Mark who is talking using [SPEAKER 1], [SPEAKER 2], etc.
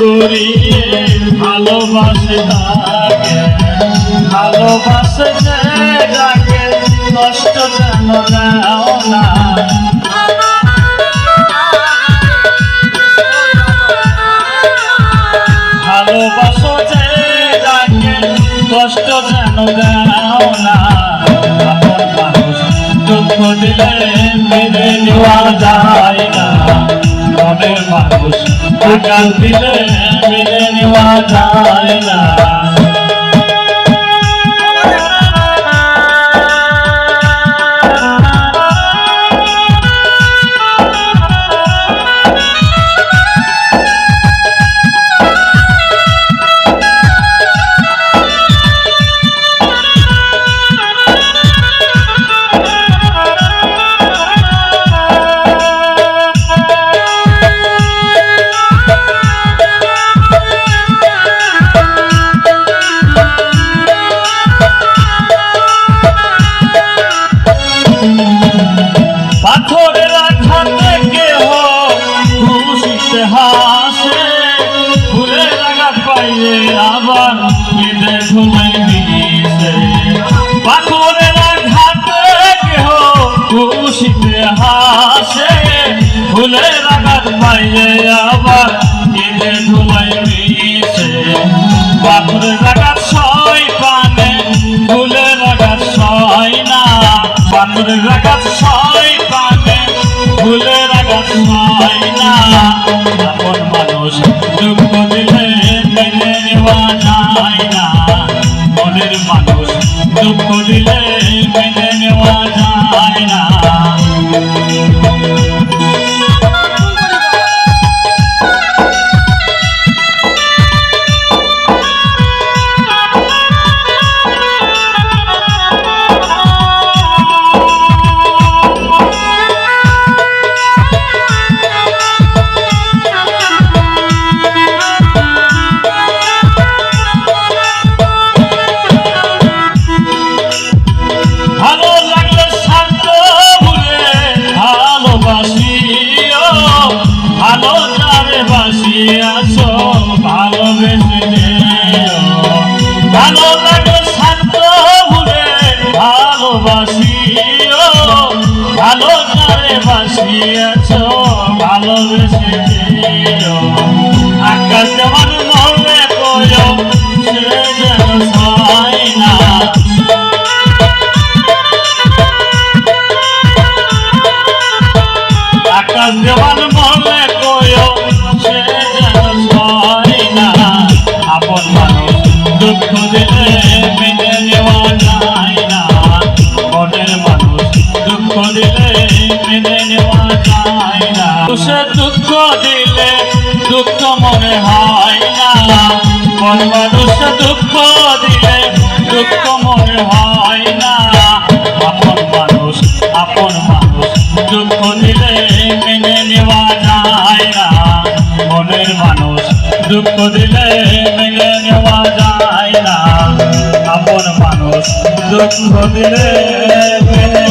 [SPEAKER 1] জড়িয়ে ভালোবাসে তাকে, ভালোবাসে যে যাকে কষ্ট যেন দাও না। ভালোবাসো যে যাকে কষ্ট যেন দাও না। আপন মানুষ দুঃখ দিলে মেনে নেওয়া যায় না, মনের মানুষ আঘাত দিলে মেনে নেওয়া যায় না। পাথরের আঘাতে কেহ খুশিতে হাসে, ফুলের আঘাত পাইলে আবার কেঁদে ঘুমাই দিছে। পাথরের আঘাতে কেহ খুশিতে হাসে, ফুলের আঘাত পাইলে আবার কেঁদে ঘুমাই দিছে। পাথরের আঘাত সয় পানে, ফুলের আঘাত সয় না। পাথরের আঘাত সয় পানে, ফুলের আঘাত সয় না। আপন মানুষ দুঃখ দিলে মেনে নেওয়া যায় না, মনের মানুষ দুঃখ দিলে মেনে নেওয়া যায় না। ভালো যারে বাসিয়াছো ভালোবেসে যেও, ভালো লাগে শান্ত ভুলে ভালোবাসিও। ভালো যারে বাসিয়াছো ভালোবেসে যেও, আকাশ যেমন মরলে কয়ো সে যেন সয় না। আকাশ যেমন মরলে কয়ো সে যেন সয় না। আপন মানুষ দুঃখ দিলে মেনে নেওয়া যায় না, মনের মানুষ দুঃখ দিলে মেনে নেওয়া যায় না। সে দুঃখ দিলে দুঃখ মনে হয় না, মন মানুষ দুঃখ দিলে দুঃখ মনে হয় না। আপন মানুষ দুঃখ দিলে মেনে নেওয়া যায় না, মনের মানুষ দুঃখ দিলে মেনে নেওয়া যায় না। আপন মানুষ দুঃখ দিলে মেনে